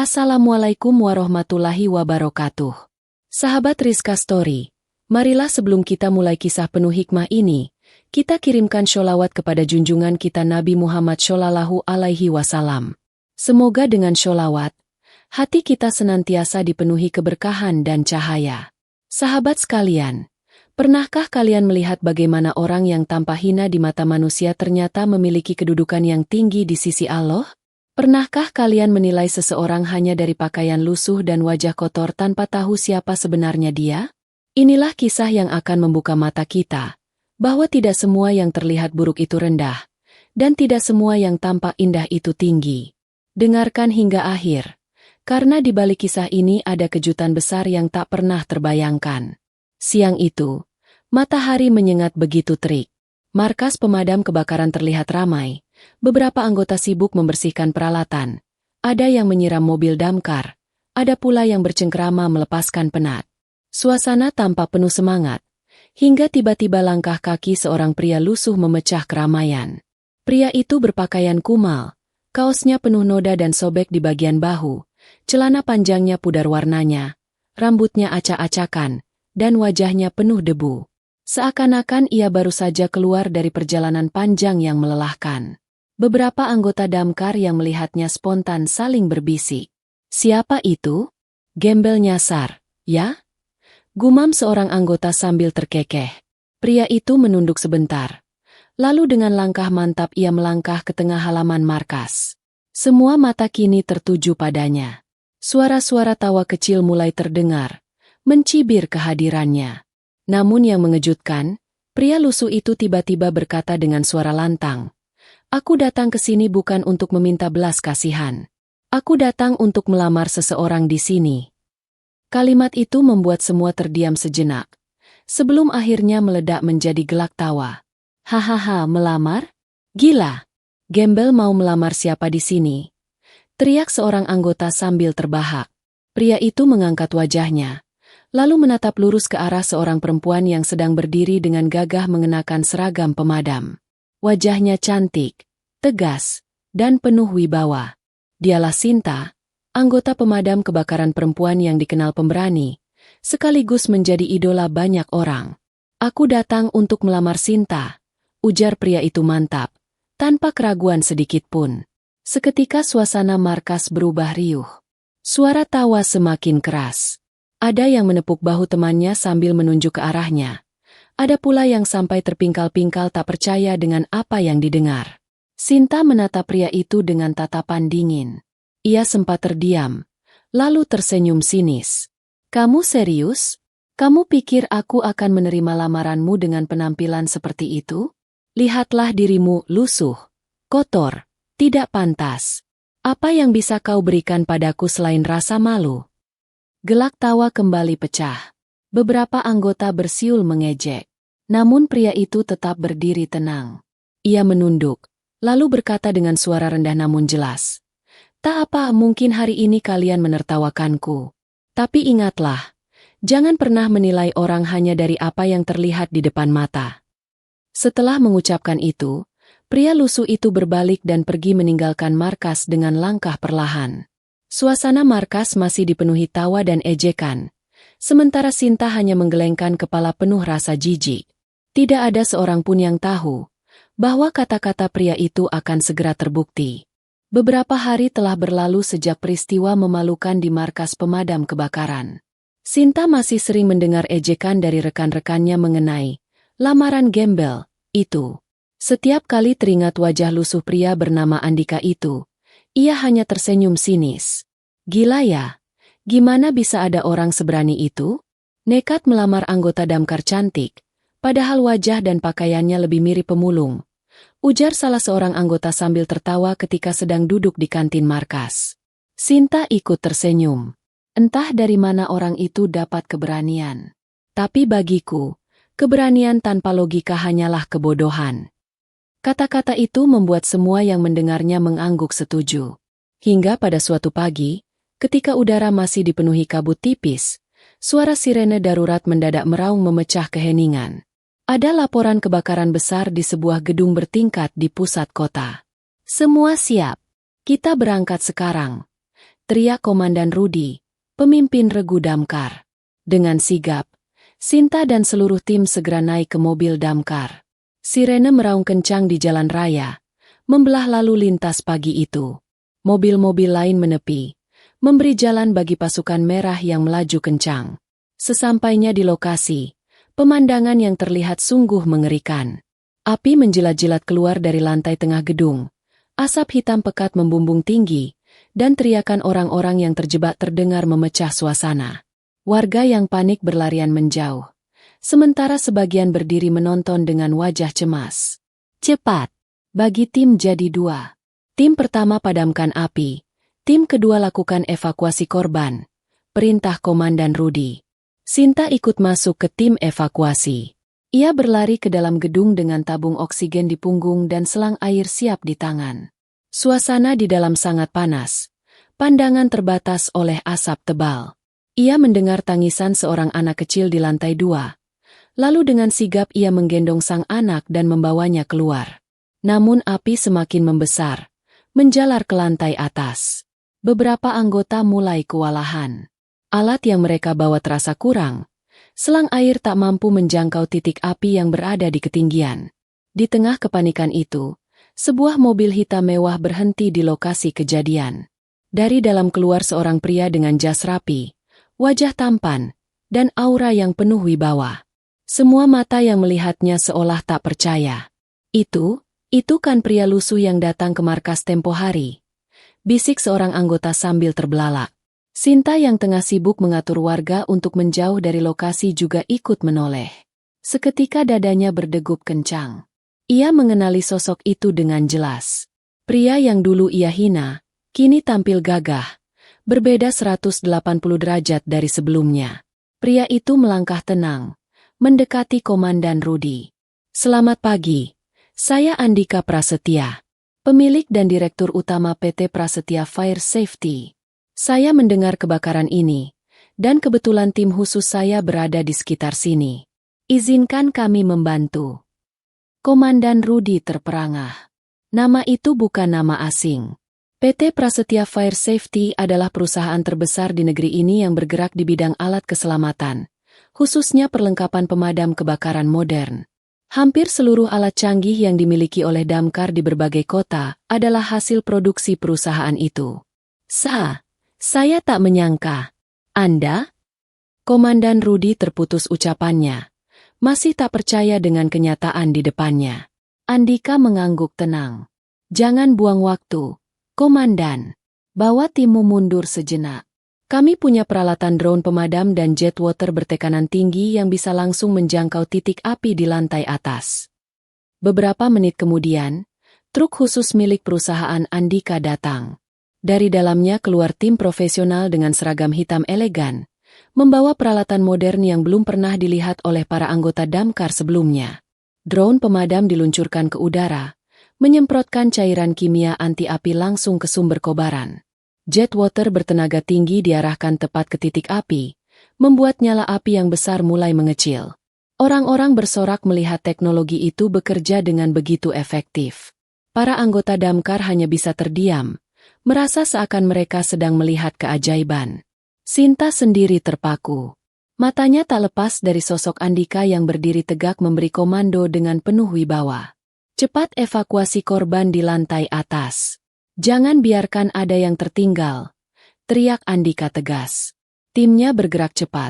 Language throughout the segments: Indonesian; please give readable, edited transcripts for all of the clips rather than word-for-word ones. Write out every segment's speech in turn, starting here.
Assalamualaikum warahmatullahi wabarakatuh. Sahabat Rizka Story, marilah sebelum kita mulai kisah penuh hikmah ini, kita kirimkan sholawat kepada junjungan kita Nabi Muhammad Shallallahu Alaihi Wasallam. Semoga dengan sholawat, hati kita senantiasa dipenuhi keberkahan dan cahaya. Sahabat sekalian, pernahkah kalian melihat bagaimana orang yang tanpa hina di mata manusia ternyata memiliki kedudukan yang tinggi di sisi Allah? Pernahkah kalian menilai seseorang hanya dari pakaian lusuh dan wajah kotor tanpa tahu siapa sebenarnya dia? Inilah kisah yang akan membuka mata kita, bahwa tidak semua yang terlihat buruk itu rendah, dan tidak semua yang tampak indah itu tinggi. Dengarkan hingga akhir, karena di balik kisah ini ada kejutan besar yang tak pernah terbayangkan. Siang itu, matahari menyengat begitu terik. Markas pemadam kebakaran terlihat ramai. Beberapa anggota sibuk membersihkan peralatan. Ada yang menyiram mobil damkar. Ada pula yang bercengkrama melepaskan penat. Suasana tampak penuh semangat. Hingga tiba-tiba langkah kaki seorang pria lusuh memecah keramaian. Pria itu berpakaian kumal. Kaosnya penuh noda dan sobek di bagian bahu. Celana panjangnya pudar warnanya. Rambutnya acak-acakan. Dan wajahnya penuh debu. Seakan-akan ia baru saja keluar dari perjalanan panjang yang melelahkan. Beberapa anggota damkar yang melihatnya spontan saling berbisik. Siapa itu? Gembel nyasar, ya? Gumam seorang anggota sambil terkekeh. Pria itu menunduk sebentar. Lalu dengan langkah mantap ia melangkah ke tengah halaman markas. Semua mata kini tertuju padanya. Suara-suara tawa kecil mulai terdengar, mencibir kehadirannya. Namun yang mengejutkan, pria lusuh itu tiba-tiba berkata dengan suara lantang, "Aku datang ke sini bukan untuk meminta belas kasihan. Aku datang untuk melamar seseorang di sini." Kalimat itu membuat semua terdiam sejenak, sebelum akhirnya meledak menjadi gelak tawa. "Hahaha, melamar? Gila! Gembel mau melamar siapa di sini?" teriak seorang anggota sambil terbahak. Pria itu mengangkat wajahnya, lalu menatap lurus ke arah seorang perempuan yang sedang berdiri dengan gagah mengenakan seragam pemadam. Wajahnya cantik, tegas, dan penuh wibawa. Dialah Sinta, anggota pemadam kebakaran perempuan yang dikenal pemberani, sekaligus menjadi idola banyak orang. "Aku datang untuk melamar Sinta," ujar pria itu mantap, tanpa keraguan sedikit pun. Seketika suasana markas berubah riuh. Suara tawa semakin keras. Ada yang menepuk bahu temannya sambil menunjuk ke arahnya. Ada pula yang sampai terpingkal-pingkal tak percaya dengan apa yang didengar. Sinta menatap pria itu dengan tatapan dingin. Ia sempat terdiam, lalu tersenyum sinis. "Kamu serius? Kamu pikir aku akan menerima lamaranmu dengan penampilan seperti itu? Lihatlah dirimu lusuh, kotor, tidak pantas. Apa yang bisa kau berikan padaku selain rasa malu?" Gelak tawa kembali pecah. Beberapa anggota bersiul mengejek. Namun pria itu tetap berdiri tenang. Ia menunduk, lalu berkata dengan suara rendah namun jelas, "Tak apa, mungkin hari ini kalian menertawakanku. Tapi ingatlah, jangan pernah menilai orang hanya dari apa yang terlihat di depan mata." Setelah mengucapkan itu, pria lusuh itu berbalik dan pergi meninggalkan markas dengan langkah perlahan. Suasana markas masih dipenuhi tawa dan ejekan. Sementara Sinta hanya menggelengkan kepala penuh rasa jijik. Tidak ada seorang pun yang tahu bahwa kata-kata pria itu akan segera terbukti. Beberapa hari telah berlalu sejak peristiwa memalukan di markas pemadam kebakaran. Sinta masih sering mendengar ejekan dari rekan-rekannya mengenai lamaran gembel itu. Setiap kali teringat wajah lusuh pria bernama Andika itu, ia hanya tersenyum sinis. "Gila ya? Gimana bisa ada orang seberani itu? Nekat melamar anggota damkar cantik, padahal wajah dan pakaiannya lebih mirip pemulung," ujar salah seorang anggota sambil tertawa ketika sedang duduk di kantin markas. Sinta ikut tersenyum. Entah dari mana orang itu dapat keberanian. Tapi bagiku, keberanian tanpa logika hanyalah kebodohan. Kata-kata itu membuat semua yang mendengarnya mengangguk setuju. Hingga pada suatu pagi, ketika udara masih dipenuhi kabut tipis, suara sirene darurat mendadak meraung memecah keheningan. Ada laporan kebakaran besar di sebuah gedung bertingkat di pusat kota. "Semua siap. Kita berangkat sekarang," teriak Komandan Rudi, pemimpin regu damkar. Dengan sigap, Sinta dan seluruh tim segera naik ke mobil damkar. Sirene meraung kencang di jalan raya, membelah lalu lintas pagi itu. Mobil-mobil lain menepi, memberi jalan bagi pasukan merah yang melaju kencang. Sesampainya di lokasi, pemandangan yang terlihat sungguh mengerikan. Api menjilat-jilat keluar dari lantai tengah gedung. Asap hitam pekat membumbung tinggi, dan teriakan orang-orang yang terjebak terdengar memecah suasana. Warga yang panik berlarian menjauh, sementara sebagian berdiri menonton dengan wajah cemas. Cepat! Bagi tim jadi dua. Tim pertama padamkan api, tim kedua lakukan evakuasi korban. Perintah Komandan Rudi. Sinta ikut masuk ke tim evakuasi. Ia berlari ke dalam gedung dengan tabung oksigen di punggung dan selang air siap di tangan. Suasana di dalam sangat panas. Pandangan terbatas oleh asap tebal. Ia mendengar tangisan seorang anak kecil di lantai 2. Lalu dengan sigap ia menggendong sang anak dan membawanya keluar. Namun api semakin membesar, menjalar ke lantai atas. Beberapa anggota mulai kewalahan. Alat yang mereka bawa terasa kurang. Selang air tak mampu menjangkau titik api yang berada di ketinggian. Di tengah kepanikan itu, sebuah mobil hitam mewah berhenti di lokasi kejadian. Dari dalam keluar seorang pria dengan jas rapi, wajah tampan, dan aura yang penuh wibawa. Semua mata yang melihatnya seolah tak percaya. Itu kan pria lusuh yang datang ke markas tempo hari. Bisik seorang anggota sambil terbelalak. Sinta yang tengah sibuk mengatur warga untuk menjauh dari lokasi juga ikut menoleh. Seketika dadanya berdegup kencang. Ia mengenali sosok itu dengan jelas. Pria yang dulu ia hina, kini tampil gagah, berbeda 180 derajat dari sebelumnya. Pria itu melangkah tenang, mendekati Komandan Rudi. Selamat pagi, saya Andika Prasetya, pemilik dan Direktur Utama PT Prasetya Fire Safety. Saya mendengar kebakaran ini, dan kebetulan tim khusus saya berada di sekitar sini. Izinkan kami membantu. Komandan Rudi terperangah. Nama itu bukan nama asing. PT Prasetya Fire Safety adalah perusahaan terbesar di negeri ini yang bergerak di bidang alat keselamatan, khususnya perlengkapan pemadam kebakaran modern. Hampir seluruh alat canggih yang dimiliki oleh damkar di berbagai kota adalah hasil produksi perusahaan itu. Saya tak menyangka. Anda? Komandan Rudi terputus ucapannya. Masih tak percaya dengan kenyataan di depannya. Andika mengangguk tenang. Jangan buang waktu, Komandan. Bawa timmu mundur sejenak. Kami punya peralatan drone pemadam dan jet water bertekanan tinggi yang bisa langsung menjangkau titik api di lantai atas. Beberapa menit kemudian, truk khusus milik perusahaan Andika datang. Dari dalamnya keluar tim profesional dengan seragam hitam elegan, membawa peralatan modern yang belum pernah dilihat oleh para anggota damkar sebelumnya. Drone pemadam diluncurkan ke udara, menyemprotkan cairan kimia anti api langsung ke sumber kobaran. Jet water bertenaga tinggi diarahkan tepat ke titik api, membuat nyala api yang besar mulai mengecil. Orang-orang bersorak melihat teknologi itu bekerja dengan begitu efektif. Para anggota damkar hanya bisa terdiam, merasa seakan mereka sedang melihat keajaiban. Sinta sendiri terpaku. Matanya tak lepas dari sosok Andika yang berdiri tegak memberi komando dengan penuh wibawa. Cepat evakuasi korban di lantai atas. Jangan biarkan ada yang tertinggal, teriak Andika tegas. Timnya bergerak cepat,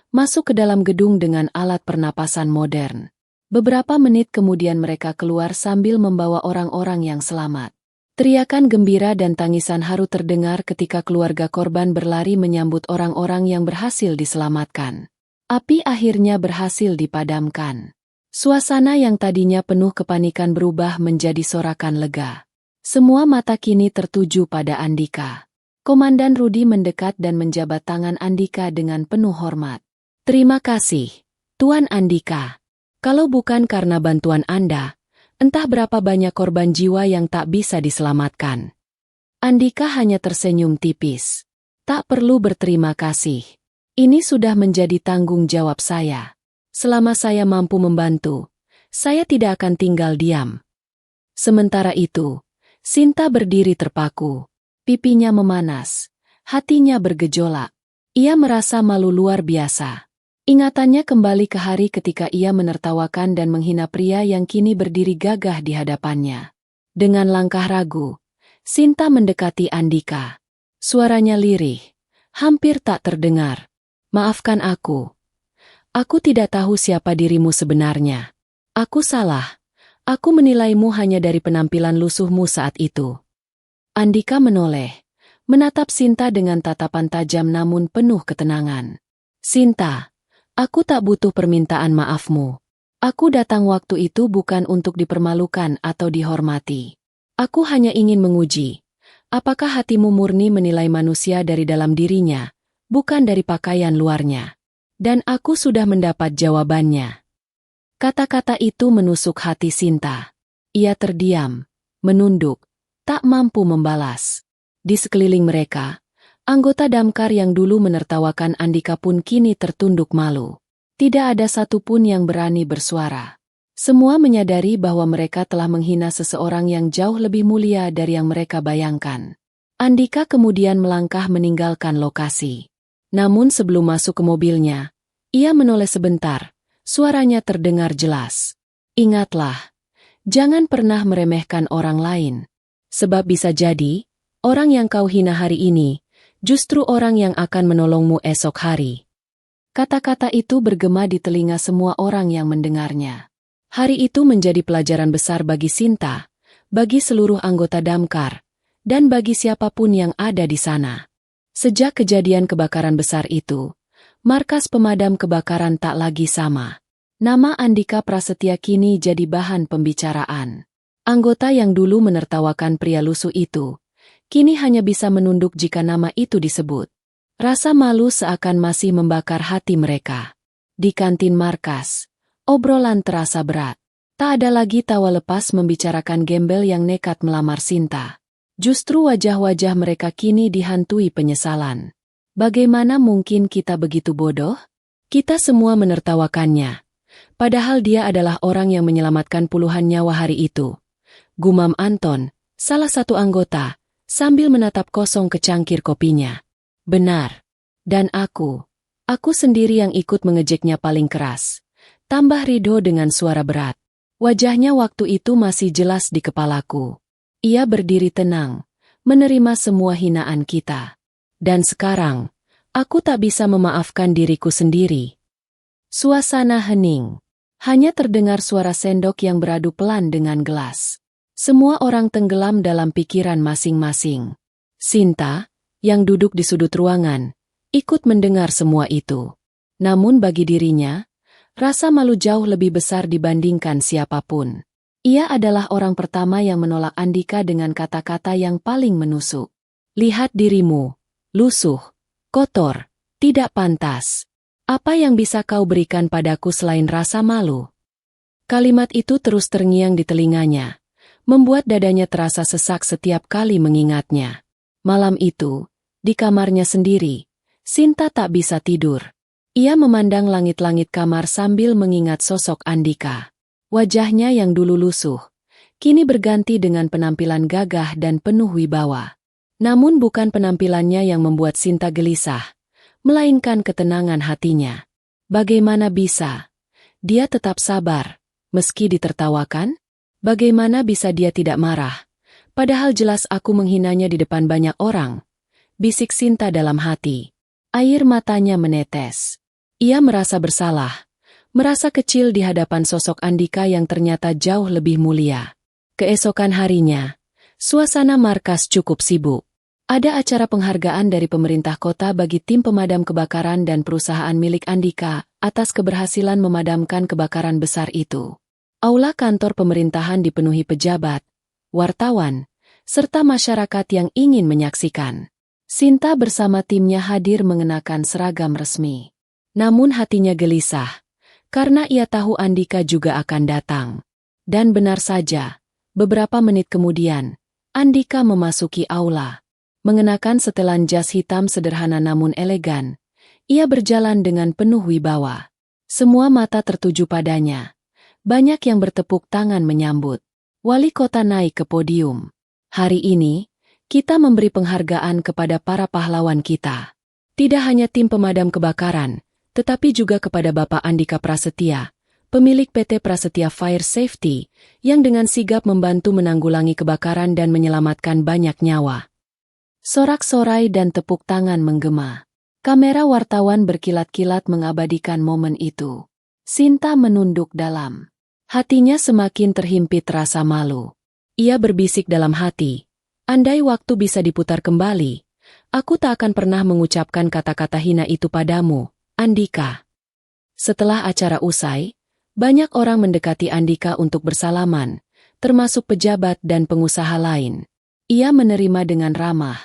masuk ke dalam gedung dengan alat pernapasan modern. Beberapa menit kemudian mereka keluar sambil membawa orang-orang yang selamat. Teriakan gembira dan tangisan haru terdengar ketika keluarga korban berlari menyambut orang-orang yang berhasil diselamatkan. Api akhirnya berhasil dipadamkan. Suasana yang tadinya penuh kepanikan berubah menjadi sorakan lega. Semua mata kini tertuju pada Andika. Komandan Rudi mendekat dan menjabat tangan Andika dengan penuh hormat. Terima kasih, Tuan Andika. Kalau bukan karena bantuan Anda, entah berapa banyak korban jiwa yang tak bisa diselamatkan. Andika hanya tersenyum tipis. Tak perlu berterima kasih. Ini sudah menjadi tanggung jawab saya. Selama saya mampu membantu, saya tidak akan tinggal diam. Sementara itu, Sinta berdiri terpaku. Pipinya memanas, Hatinya bergejolak. Ia merasa malu luar biasa. Ingatannya kembali ke hari ketika ia menertawakan dan menghina pria yang kini berdiri gagah di hadapannya. Dengan langkah ragu, Sinta mendekati Andika. Suaranya lirih, hampir tak terdengar. Maafkan aku. Aku tidak tahu siapa dirimu sebenarnya. Aku salah. Aku menilaimu hanya dari penampilan lusuhmu saat itu. Andika menoleh, menatap Sinta dengan tatapan tajam namun penuh ketenangan. Sinta, aku tak butuh permintaan maafmu. Aku datang waktu itu bukan untuk dipermalukan atau dihormati. Aku hanya ingin menguji, apakah hatimu murni menilai manusia dari dalam dirinya, bukan dari pakaian luarnya. Dan aku sudah mendapat jawabannya. Kata-kata itu menusuk hati Sinta. Ia terdiam, menunduk, tak mampu membalas. Di sekeliling mereka, anggota damkar yang dulu menertawakan Andika pun kini tertunduk malu. Tidak ada satupun yang berani bersuara. Semua menyadari bahwa mereka telah menghina seseorang yang jauh lebih mulia dari yang mereka bayangkan. Andika kemudian melangkah meninggalkan lokasi. Namun sebelum masuk ke mobilnya, ia menoleh sebentar, suaranya terdengar jelas. Ingatlah, jangan pernah meremehkan orang lain. Sebab bisa jadi, orang yang kau hina hari ini, justru orang yang akan menolongmu esok hari. Kata-kata itu bergema di telinga semua orang yang mendengarnya. Hari itu menjadi pelajaran besar bagi Sinta, bagi seluruh anggota damkar, dan bagi siapapun yang ada di sana. Sejak kejadian kebakaran besar itu, markas pemadam kebakaran tak lagi sama. Nama Andika Prasetya kini jadi bahan pembicaraan. Anggota yang dulu menertawakan pria lusuh itu, kini hanya bisa menunduk jika nama itu disebut. Rasa malu seakan masih membakar hati mereka. Di kantin markas, obrolan terasa berat. Tak ada lagi tawa lepas membicarakan gembel yang nekat melamar Sinta. Justru wajah-wajah mereka kini dihantui penyesalan. Bagaimana mungkin kita begitu bodoh? Kita semua menertawakannya. Padahal dia adalah orang yang menyelamatkan puluhan nyawa hari itu. Gumam Anton, salah satu anggota, sambil menatap kosong ke cangkir kopinya. Benar. Dan aku sendiri yang ikut mengejeknya paling keras. Tambah Ridho dengan suara berat. Wajahnya waktu itu masih jelas di kepalaku. Ia berdiri tenang, menerima semua hinaan kita. Dan sekarang, aku tak bisa memaafkan diriku sendiri. Suasana hening. Hanya terdengar suara sendok yang beradu pelan dengan gelas. Semua orang tenggelam dalam pikiran masing-masing. Sinta, yang duduk di sudut ruangan, ikut mendengar semua itu. Namun bagi dirinya, rasa malu jauh lebih besar dibandingkan siapapun. Ia adalah orang pertama yang menolak Andika dengan kata-kata yang paling menusuk. Lihat dirimu, lusuh, kotor, tidak pantas. Apa yang bisa kau berikan padaku selain rasa malu? Kalimat itu terus terngiang di telinganya, membuat dadanya terasa sesak setiap kali mengingatnya. Malam itu, di kamarnya sendiri, Sinta tak bisa tidur. Ia memandang langit-langit kamar sambil mengingat sosok Andika. Wajahnya yang dulu lusuh, kini berganti dengan penampilan gagah dan penuh wibawa. Namun bukan penampilannya yang membuat Sinta gelisah, melainkan ketenangan hatinya. Bagaimana bisa dia tetap sabar, meski ditertawakan? Bagaimana bisa dia tidak marah? Padahal jelas aku menghinanya di depan banyak orang. Bisik Sinta dalam hati. Air matanya menetes. Ia merasa bersalah. Merasa kecil di hadapan sosok Andika yang ternyata jauh lebih mulia. Keesokan harinya, suasana markas cukup sibuk. Ada acara penghargaan dari pemerintah kota bagi tim pemadam kebakaran dan perusahaan milik Andika atas keberhasilan memadamkan kebakaran besar itu. Aula kantor pemerintahan dipenuhi pejabat, wartawan, serta masyarakat yang ingin menyaksikan. Sinta bersama timnya hadir mengenakan seragam resmi. Namun hatinya gelisah, karena ia tahu Andika juga akan datang. Dan benar saja, beberapa menit kemudian, Andika memasuki aula. Mengenakan setelan jas hitam sederhana namun elegan, ia berjalan dengan penuh wibawa. Semua mata tertuju padanya. Banyak yang bertepuk tangan menyambut. Wali kota naik ke podium. Hari ini, Kita memberi penghargaan kepada para pahlawan kita. Tidak hanya tim pemadam kebakaran, tetapi juga kepada Bapak Andika Prasetya, pemilik PT Prasetya Fire Safety, yang dengan sigap membantu menanggulangi kebakaran dan menyelamatkan banyak nyawa. Sorak-sorai dan tepuk tangan menggema. Kamera wartawan berkilat-kilat mengabadikan momen itu. Sinta menunduk dalam. Hatinya semakin terhimpit rasa malu. Ia berbisik dalam hati, andai waktu bisa diputar kembali, aku tak akan pernah mengucapkan kata-kata hina itu padamu, Andika. Setelah acara usai, banyak orang mendekati Andika untuk bersalaman, termasuk pejabat dan pengusaha lain. Ia menerima dengan ramah,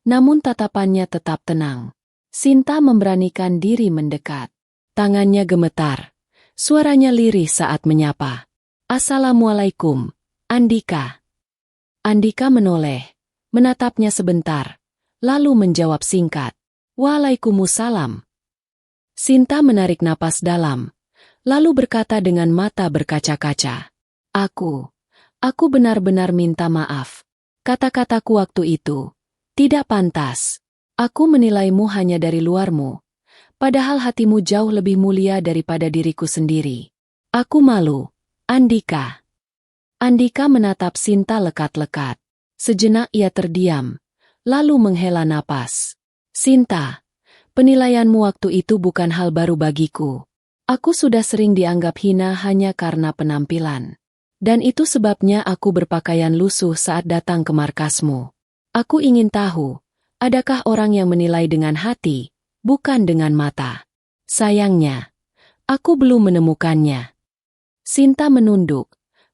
namun tatapannya tetap tenang. Sinta memberanikan diri mendekat. Tangannya gemetar, suaranya lirih saat menyapa. Assalamualaikum, Andika. Andika menoleh, menatapnya sebentar, lalu menjawab singkat. Waalaikumsalam. Sinta menarik napas dalam, lalu berkata dengan mata berkaca-kaca. Aku benar-benar minta maaf. Kata-kataku waktu itu tidak pantas. Aku menilaimu hanya dari luarmu, padahal hatimu jauh lebih mulia daripada diriku sendiri. Aku malu, Andika. Andika menatap Sinta lekat-lekat. Sejenak ia terdiam, lalu menghela napas. Sinta, penilaianmu waktu itu bukan hal baru bagiku. Aku sudah sering dianggap hina hanya karena penampilan. Dan itu sebabnya aku berpakaian lusuh saat datang ke markasmu. Aku ingin tahu, adakah orang yang menilai dengan hati, bukan dengan mata? Sayangnya, aku belum menemukannya. Sinta menunduk,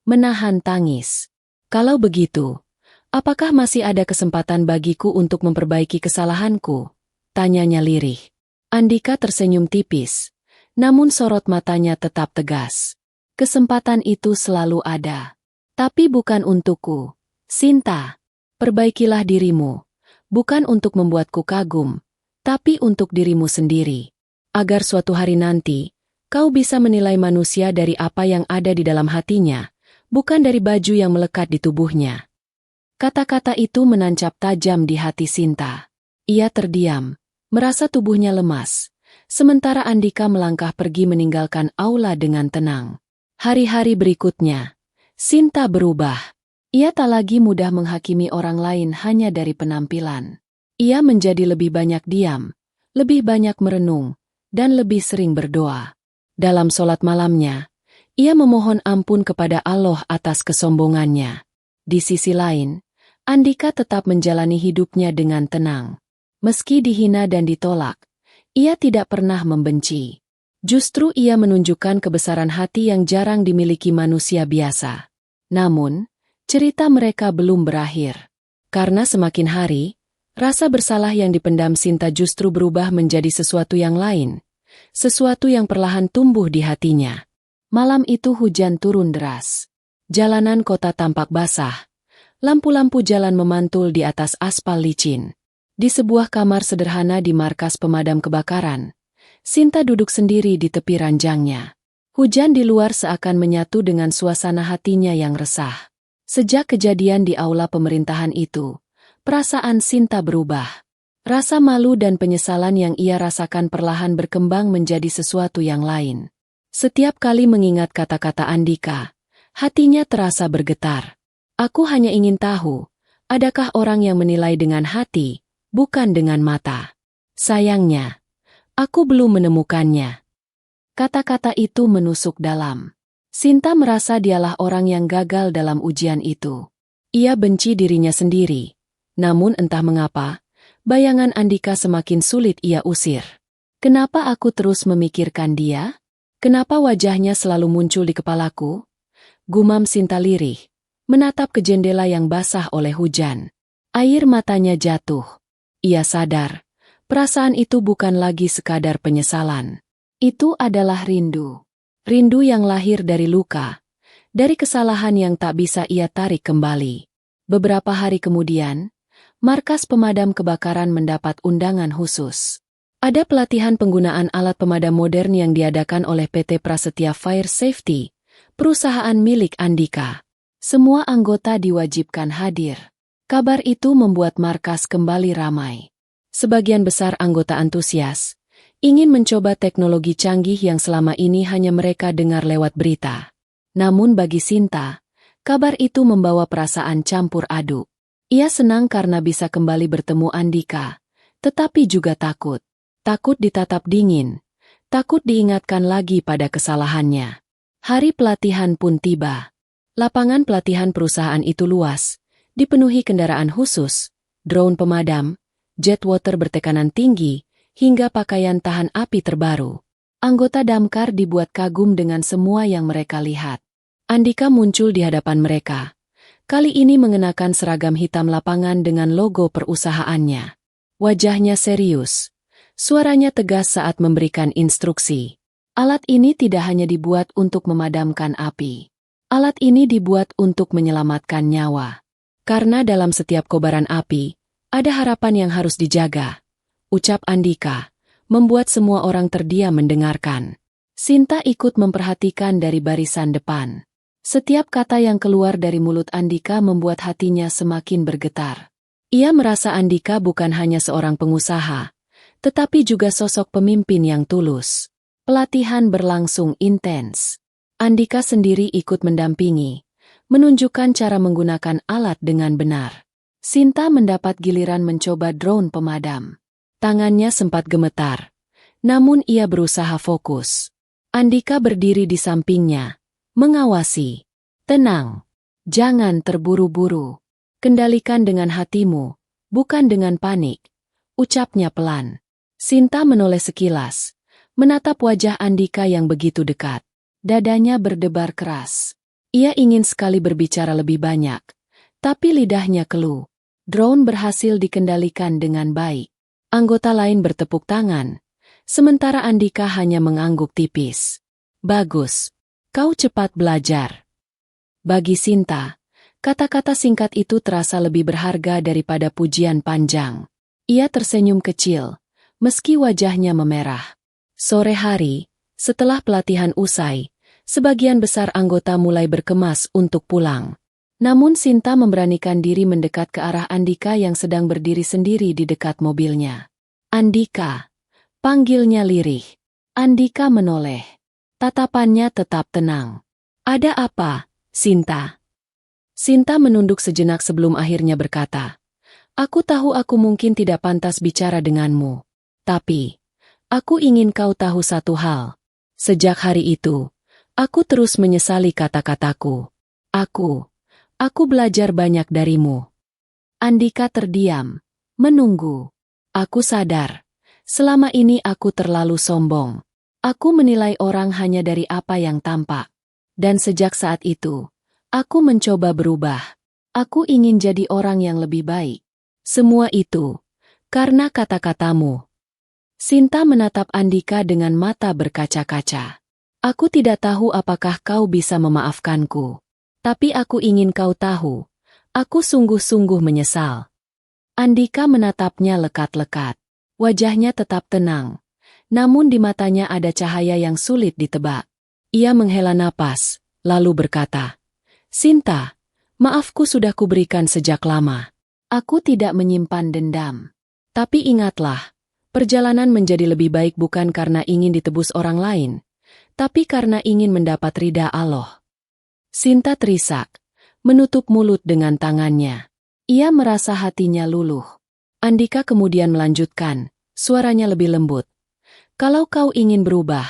menahan tangis. Kalau begitu, apakah masih ada kesempatan bagiku untuk memperbaiki kesalahanku? Tanyanya lirih. Andika tersenyum tipis, namun sorot matanya tetap tegas. Kesempatan itu selalu ada. Tapi bukan untukku. Sinta, perbaikilah dirimu. Bukan untuk membuatku kagum, tapi untuk dirimu sendiri. Agar suatu hari nanti, kau bisa menilai manusia dari apa yang ada di dalam hatinya, bukan dari baju yang melekat di tubuhnya. Kata-kata itu menancap tajam di hati Sinta. Ia terdiam, merasa tubuhnya lemas, sementara Andika melangkah pergi meninggalkan aula dengan tenang. Hari-hari berikutnya, Sinta berubah. Ia tak lagi mudah menghakimi orang lain hanya dari penampilan. Ia menjadi lebih banyak diam, lebih banyak merenung, dan lebih sering berdoa. Dalam sholat malamnya, ia memohon ampun kepada Allah atas kesombongannya. Di sisi lain, Andika tetap menjalani hidupnya dengan tenang. Meski dihina dan ditolak, ia tidak pernah membenci. Justru ia menunjukkan kebesaran hati yang jarang dimiliki manusia biasa. Namun, cerita mereka belum berakhir. Karena semakin hari, rasa bersalah yang dipendam Sinta justru berubah menjadi sesuatu yang lain. Sesuatu yang perlahan tumbuh di hatinya. Malam itu hujan turun deras. Jalanan kota tampak basah. Lampu-lampu jalan memantul di atas aspal licin. Di sebuah kamar sederhana di markas pemadam kebakaran, Sinta duduk sendiri di tepi ranjangnya. Hujan di luar seakan menyatu dengan suasana hatinya yang resah. Sejak kejadian di aula pemerintahan itu, perasaan Sinta berubah. Rasa malu dan penyesalan yang ia rasakan perlahan berkembang menjadi sesuatu yang lain. Setiap kali mengingat kata-kata Andika, hatinya terasa bergetar. Aku hanya ingin tahu, adakah orang yang menilai dengan hati, bukan dengan mata? Sayangnya, aku belum menemukannya. Kata-kata itu menusuk dalam. Sinta merasa dialah orang yang gagal dalam ujian itu. Ia benci dirinya sendiri. Namun entah mengapa, bayangan Andika semakin sulit ia usir. Kenapa aku terus memikirkan dia? Kenapa wajahnya selalu muncul di kepalaku? Gumam Sinta lirih, menatap ke jendela yang basah oleh hujan. Air matanya jatuh. Ia sadar, perasaan itu bukan lagi sekadar penyesalan. Itu adalah rindu. Rindu yang lahir dari luka, dari kesalahan yang tak bisa ia tarik kembali. Beberapa hari kemudian, markas pemadam kebakaran mendapat undangan khusus. Ada pelatihan penggunaan alat pemadam modern yang diadakan oleh PT Prasetya Fire Safety, perusahaan milik Andika. Semua anggota diwajibkan hadir. Kabar itu membuat markas kembali ramai. Sebagian besar anggota antusias ingin mencoba teknologi canggih yang selama ini hanya mereka dengar lewat berita. Namun bagi Sinta, kabar itu membawa perasaan campur aduk. Ia senang karena bisa kembali bertemu Andika, tetapi juga takut. Takut ditatap dingin, takut diingatkan lagi pada kesalahannya. Hari pelatihan pun tiba. Lapangan pelatihan perusahaan itu luas, dipenuhi kendaraan khusus, drone pemadam, jet water bertekanan tinggi, hingga pakaian tahan api terbaru. Anggota damkar dibuat kagum dengan semua yang mereka lihat. Andika muncul di hadapan mereka. Kali ini mengenakan seragam hitam lapangan dengan logo perusahaannya. Wajahnya serius. Suaranya tegas saat memberikan instruksi. Alat ini tidak hanya dibuat untuk memadamkan api. Alat ini dibuat untuk menyelamatkan nyawa. Karena dalam setiap kobaran api, ada harapan yang harus dijaga. Ucap Andika, membuat semua orang terdiam mendengarkan. Sinta ikut memperhatikan dari barisan depan. Setiap kata yang keluar dari mulut Andika membuat hatinya semakin bergetar. Ia merasa Andika bukan hanya seorang pengusaha, tetapi juga sosok pemimpin yang tulus. Pelatihan berlangsung intens. Andika sendiri ikut mendampingi, menunjukkan cara menggunakan alat dengan benar. Sinta mendapat giliran mencoba drone pemadam. Tangannya sempat gemetar, namun ia berusaha fokus. Andika berdiri di sampingnya, mengawasi. Tenang, jangan terburu-buru. Kendalikan dengan hatimu, bukan dengan panik. Ucapnya pelan. Sinta menoleh sekilas, menatap wajah Andika yang begitu dekat. Dadanya berdebar keras. Ia ingin sekali berbicara lebih banyak, tapi lidahnya keluh. Drone berhasil dikendalikan dengan baik. Anggota lain bertepuk tangan, sementara Andika hanya mengangguk tipis. Bagus, kau cepat belajar. Bagi Sinta, kata-kata singkat itu terasa lebih berharga daripada pujian panjang. Ia tersenyum kecil, meski wajahnya memerah. Sore hari, setelah pelatihan usai, sebagian besar anggota mulai berkemas untuk pulang. Namun Sinta memberanikan diri mendekat ke arah Andika yang sedang berdiri sendiri di dekat mobilnya. Andika, panggilnya lirih. Andika menoleh. Tatapannya tetap tenang. Ada apa, Sinta? Sinta menunduk sejenak sebelum akhirnya berkata, aku tahu aku mungkin tidak pantas bicara denganmu. Tapi, aku ingin kau tahu satu hal. Sejak hari itu, aku terus menyesali kata-kataku. Aku belajar banyak darimu. Andika terdiam, menunggu. Aku sadar, selama ini aku terlalu sombong. Aku menilai orang hanya dari apa yang tampak. Dan sejak saat itu, aku mencoba berubah. Aku ingin jadi orang yang lebih baik. Semua itu, karena kata-katamu. Sinta menatap Andika dengan mata berkaca-kaca. Aku tidak tahu apakah kau bisa memaafkanku. Tapi aku ingin kau tahu, aku sungguh-sungguh menyesal. Andika menatapnya lekat-lekat. Wajahnya tetap tenang. Namun di matanya ada cahaya yang sulit ditebak. Ia menghela napas, lalu berkata, Sinta, maafku sudah kuberikan sejak lama. Aku tidak menyimpan dendam. Tapi ingatlah, perjalanan menjadi lebih baik bukan karena ingin ditebus orang lain, tapi karena ingin mendapat ridha Allah. Sinta terisak, menutup mulut dengan tangannya. Ia merasa hatinya luluh. Andika kemudian melanjutkan, suaranya lebih lembut. Kalau kau ingin berubah,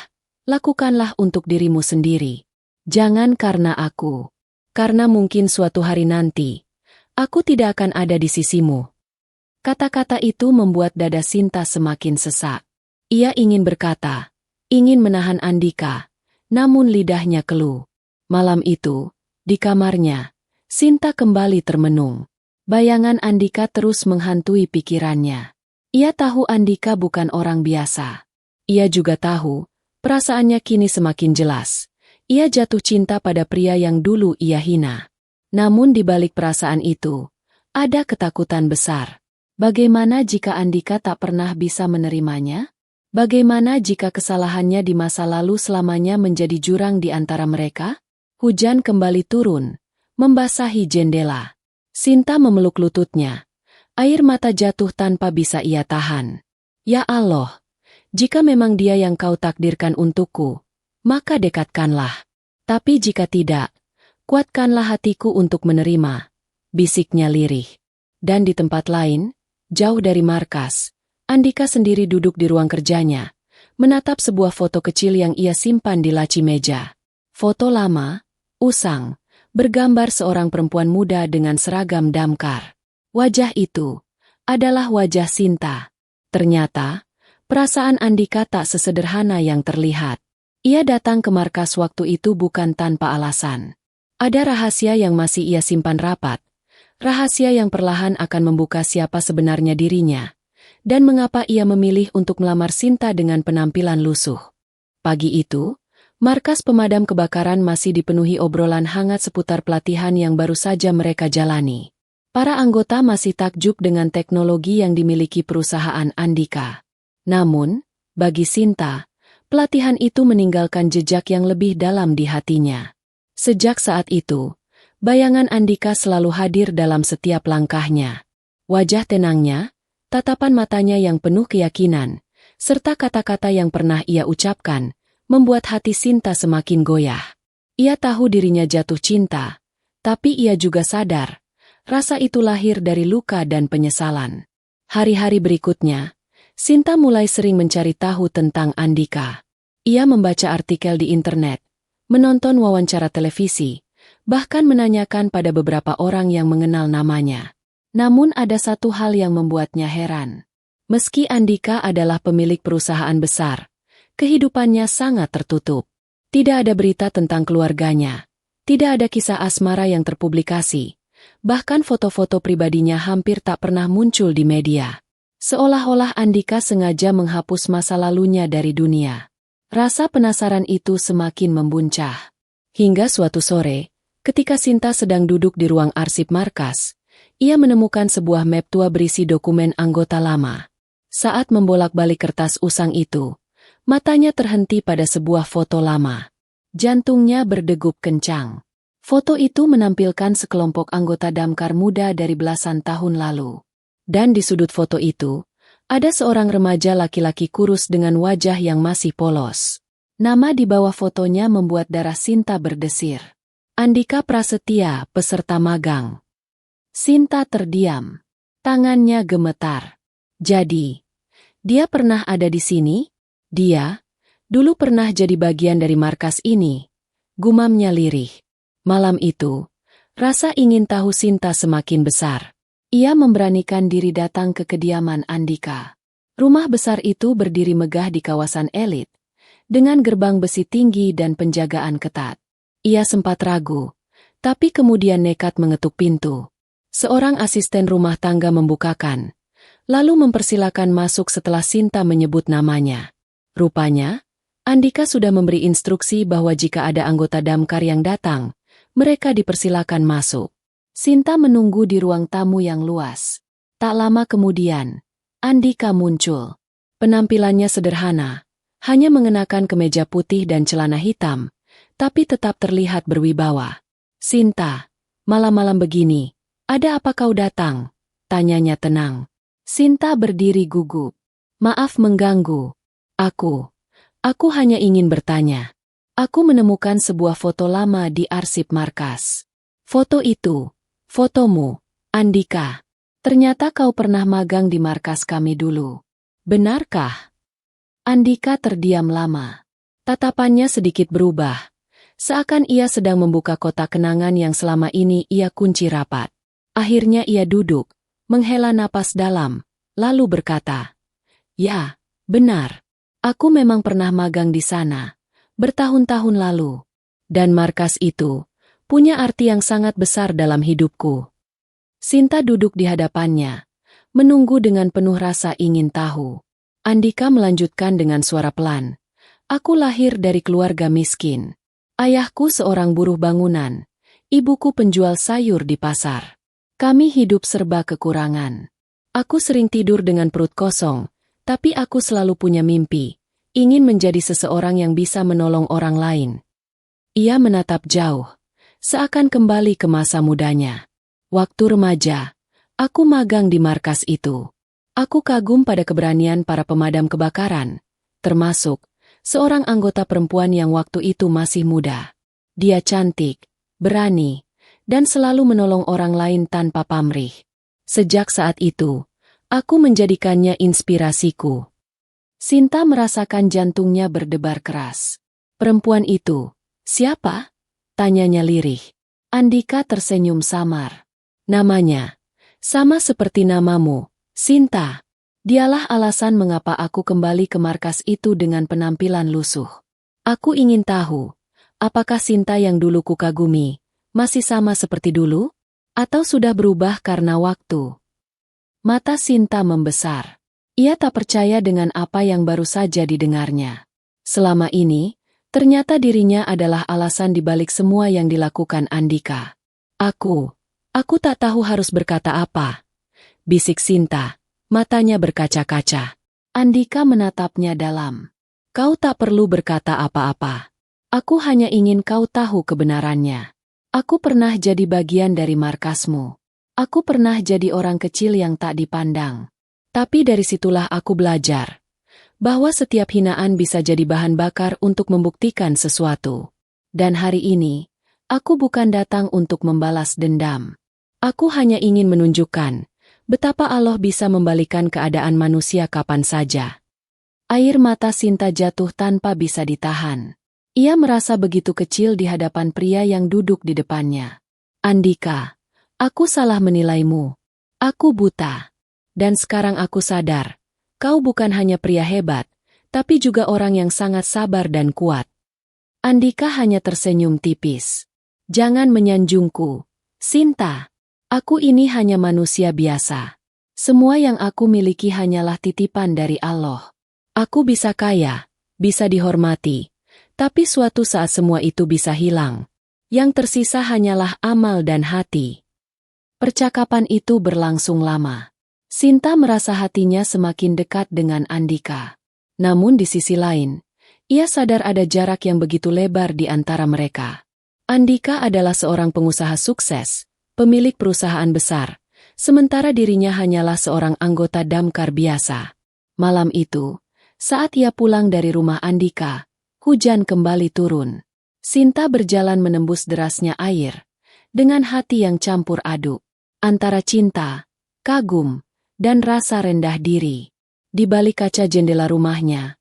lakukanlah untuk dirimu sendiri. Jangan karena aku. Karena mungkin suatu hari nanti, aku tidak akan ada di sisimu. Kata-kata itu membuat dada Sinta semakin sesak. Ia ingin berkata, ingin menahan Andika, namun lidahnya keluh. Malam itu, di kamarnya, Sinta kembali termenung. Bayangan Andika terus menghantui pikirannya. Ia tahu Andika bukan orang biasa. Ia juga tahu, perasaannya kini semakin jelas. Ia jatuh cinta pada pria yang dulu ia hina. Namun di balik perasaan itu, ada ketakutan besar. Bagaimana jika Andika tak pernah bisa menerimanya? Bagaimana jika kesalahannya di masa lalu selamanya menjadi jurang di antara mereka? Hujan kembali turun, membasahi jendela. Sinta memeluk lututnya. Air mata jatuh tanpa bisa ia tahan. Ya Allah, jika memang dia yang kau takdirkan untukku, maka dekatkanlah. Tapi jika tidak, kuatkanlah hatiku untuk menerima, bisiknya lirih. Dan di tempat lain, jauh dari markas, Andika sendiri duduk di ruang kerjanya, menatap sebuah foto kecil yang ia simpan di laci meja. Foto lama, usang, bergambar seorang perempuan muda dengan seragam damkar. Wajah itu adalah wajah Sinta. Ternyata, perasaan Andika tak sesederhana yang terlihat. Ia datang ke markas waktu itu bukan tanpa alasan. Ada rahasia yang masih ia simpan rapat. Rahasia yang perlahan akan membuka siapa sebenarnya dirinya. Dan mengapa ia memilih untuk melamar Sinta dengan penampilan lusuh. Pagi itu, markas pemadam kebakaran masih dipenuhi obrolan hangat seputar pelatihan yang baru saja mereka jalani. Para anggota masih takjub dengan teknologi yang dimiliki perusahaan Andika. Namun, bagi Sinta, pelatihan itu meninggalkan jejak yang lebih dalam di hatinya. Sejak saat itu, bayangan Andika selalu hadir dalam setiap langkahnya. Wajah tenangnya, tatapan matanya yang penuh keyakinan, serta kata-kata yang pernah ia ucapkan, membuat hati Sinta semakin goyah. Ia tahu dirinya jatuh cinta, tapi ia juga sadar, rasa itu lahir dari luka dan penyesalan. Hari-hari berikutnya, Sinta mulai sering mencari tahu tentang Andika. Ia membaca artikel di internet, menonton wawancara televisi, bahkan menanyakan pada beberapa orang yang mengenal namanya. Namun ada satu hal yang membuatnya heran. Meski Andika adalah pemilik perusahaan besar, kehidupannya sangat tertutup. Tidak ada berita tentang keluarganya, tidak ada kisah asmara yang terpublikasi. Bahkan foto-foto pribadinya hampir tak pernah muncul di media. Seolah-olah Andika sengaja menghapus masa lalunya dari dunia. Rasa penasaran itu semakin membuncah. Hingga suatu sore, ketika Sinta sedang duduk di ruang arsip markas, ia menemukan sebuah map tua berisi dokumen anggota lama. Saat membolak-balik kertas usang itu, matanya terhenti pada sebuah foto lama. Jantungnya berdegup kencang. Foto itu menampilkan sekelompok anggota damkar muda dari belasan tahun lalu. Dan di sudut foto itu, ada seorang remaja laki-laki kurus dengan wajah yang masih polos. Nama di bawah fotonya membuat darah Sinta berdesir. Andika Prasetya, peserta magang. Sinta terdiam. Tangannya gemetar. Jadi, dia pernah ada di sini? Dia, dulu pernah jadi bagian dari markas ini. Gumamnya lirih. Malam itu, rasa ingin tahu Sinta semakin besar. Ia memberanikan diri datang ke kediaman Andika. Rumah besar itu berdiri megah di kawasan elit, dengan gerbang besi tinggi dan penjagaan ketat. Ia sempat ragu, tapi kemudian nekat mengetuk pintu. Seorang asisten rumah tangga membukakan, lalu mempersilakan masuk setelah Sinta menyebut namanya. Rupanya, Andika sudah memberi instruksi bahwa jika ada anggota damkar yang datang, mereka dipersilakan masuk. Sinta menunggu di ruang tamu yang luas. Tak lama kemudian, Andika muncul. Penampilannya sederhana, hanya mengenakan kemeja putih dan celana hitam, tapi tetap terlihat berwibawa. Sinta, malam-malam begini, ada apa kau datang? Tanyanya tenang. Sinta berdiri gugup. Maaf mengganggu. Aku hanya ingin bertanya. Aku menemukan sebuah foto lama di arsip markas. Foto itu, fotomu, Andika. Ternyata kau pernah magang di markas kami dulu. Benarkah? Andika terdiam lama. Tatapannya sedikit berubah. Seakan ia sedang membuka kotak kenangan yang selama ini ia kunci rapat. Akhirnya ia duduk, menghela napas dalam, lalu berkata, "Ya, benar. Aku memang pernah magang di sana. Bertahun-tahun lalu. Dan markas itu punya arti yang sangat besar dalam hidupku." Sinta duduk di hadapannya, menunggu dengan penuh rasa ingin tahu. Andika melanjutkan dengan suara pelan. "Aku lahir dari keluarga miskin. Ayahku seorang buruh bangunan, ibuku penjual sayur di pasar. Kami hidup serba kekurangan. Aku sering tidur dengan perut kosong, tapi aku selalu punya mimpi. Ingin menjadi seseorang yang bisa menolong orang lain." Ia menatap jauh, seakan kembali ke masa mudanya. Waktu remaja, aku magang di markas itu. Aku kagum pada keberanian para pemadam kebakaran, termasuk seorang anggota perempuan yang waktu itu masih muda. Dia cantik, berani, dan selalu menolong orang lain tanpa pamrih. Sejak saat itu, aku menjadikannya inspirasiku. Sinta merasakan jantungnya berdebar keras. Perempuan itu, siapa? Tanyanya lirih. Andika tersenyum samar. Namanya, sama seperti namamu, Sinta. Dialah alasan mengapa aku kembali ke markas itu dengan penampilan lusuh. Aku ingin tahu, apakah Sinta yang dulu kukagumi masih sama seperti dulu? Atau sudah berubah karena waktu? Mata Sinta membesar. Ia tak percaya dengan apa yang baru saja didengarnya. Selama ini, ternyata dirinya adalah alasan dibalik semua yang dilakukan Andika. Aku tak tahu harus berkata apa. Bisik Sinta. Matanya berkaca-kaca. Andika menatapnya dalam. Kau tak perlu berkata apa-apa. Aku hanya ingin kau tahu kebenarannya. Aku pernah jadi bagian dari markasmu. Aku pernah jadi orang kecil yang tak dipandang. Tapi dari situlah aku belajar bahwa setiap hinaan bisa jadi bahan bakar untuk membuktikan sesuatu. Dan hari ini, aku bukan datang untuk membalas dendam. Aku hanya ingin menunjukkan betapa Allah bisa membalikan keadaan manusia kapan saja. Air mata Sinta jatuh tanpa bisa ditahan. Ia merasa begitu kecil di hadapan pria yang duduk di depannya. Andika, aku salah menilaimu. Aku buta. Dan sekarang aku sadar, kau bukan hanya pria hebat, tapi juga orang yang sangat sabar dan kuat. Andika hanya tersenyum tipis. Jangan menyanjungku, Sinta. Aku ini hanya manusia biasa. Semua yang aku miliki hanyalah titipan dari Allah. Aku bisa kaya, bisa dihormati, tapi suatu saat semua itu bisa hilang. Yang tersisa hanyalah amal dan hati. Percakapan itu berlangsung lama. Sinta merasa hatinya semakin dekat dengan Andika. Namun di sisi lain, ia sadar ada jarak yang begitu lebar di antara mereka. Andika adalah seorang pengusaha sukses, pemilik perusahaan besar, sementara dirinya hanyalah seorang anggota damkar biasa. Malam itu, saat ia pulang dari rumah Andika, hujan kembali turun. Sinta berjalan menembus derasnya air, dengan hati yang campur aduk, antara cinta, kagum, dan rasa rendah diri. Di balik kaca jendela rumahnya,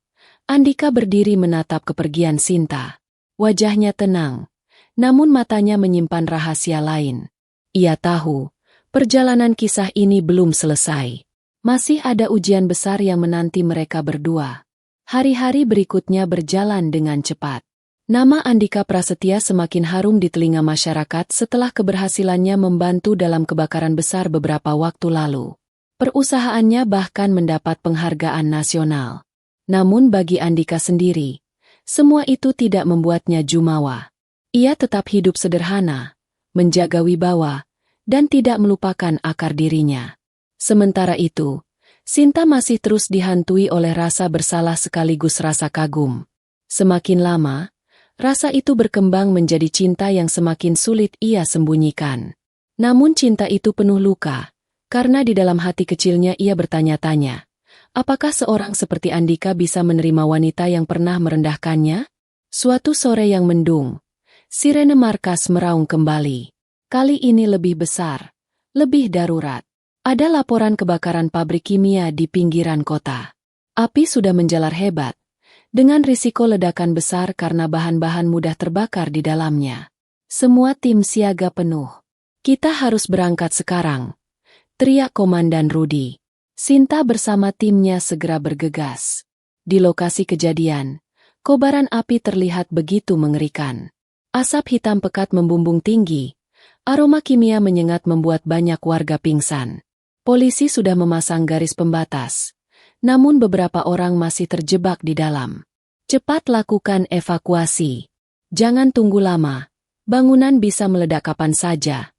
Andika berdiri menatap kepergian Sinta. Wajahnya tenang, namun matanya menyimpan rahasia lain. Ia tahu, perjalanan kisah ini belum selesai. Masih ada ujian besar yang menanti mereka berdua. Hari-hari berikutnya berjalan dengan cepat. Nama Andika Prasetya semakin harum di telinga masyarakat setelah keberhasilannya membantu dalam kebakaran besar beberapa waktu lalu. Perusahaannya bahkan mendapat penghargaan nasional. Namun bagi Andika sendiri, semua itu tidak membuatnya jumawa. Ia tetap hidup sederhana, menjaga wibawa, dan tidak melupakan akar dirinya. Sementara itu, Sinta masih terus dihantui oleh rasa bersalah sekaligus rasa kagum. Semakin lama, rasa itu berkembang menjadi cinta yang semakin sulit ia sembunyikan. Namun cinta itu penuh luka, karena di dalam hati kecilnya ia bertanya-tanya, apakah seorang seperti Andika bisa menerima wanita yang pernah merendahkannya? Suatu sore yang mendung, sirene markas meraung kembali. Kali ini lebih besar, lebih darurat. Ada laporan kebakaran pabrik kimia di pinggiran kota. Api sudah menjalar hebat, dengan risiko ledakan besar karena bahan-bahan mudah terbakar di dalamnya. Semua tim siaga penuh. Kita harus berangkat sekarang, teriak Komandan Rudi. Sinta bersama timnya segera bergegas. Di lokasi kejadian, kobaran api terlihat begitu mengerikan. Asap hitam pekat membumbung tinggi. Aroma kimia menyengat membuat banyak warga pingsan. Polisi sudah memasang garis pembatas, namun beberapa orang masih terjebak di dalam. Cepat lakukan evakuasi. Jangan tunggu lama, bangunan bisa meledak kapan saja.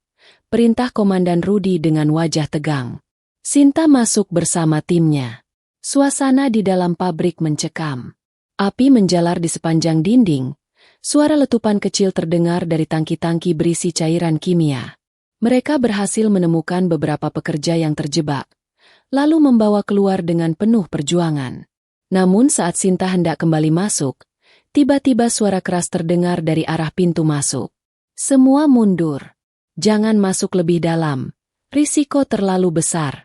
Perintah Komandan Rudi dengan wajah tegang. Sinta masuk bersama timnya. Suasana di dalam pabrik mencekam. Api menjalar di sepanjang dinding. Suara letupan kecil terdengar dari tangki-tangki berisi cairan kimia. Mereka berhasil menemukan beberapa pekerja yang terjebak, lalu membawa keluar dengan penuh perjuangan. Namun saat Sinta hendak kembali masuk, tiba-tiba suara keras terdengar dari arah pintu masuk. Semua mundur. Jangan masuk lebih dalam. Risiko terlalu besar.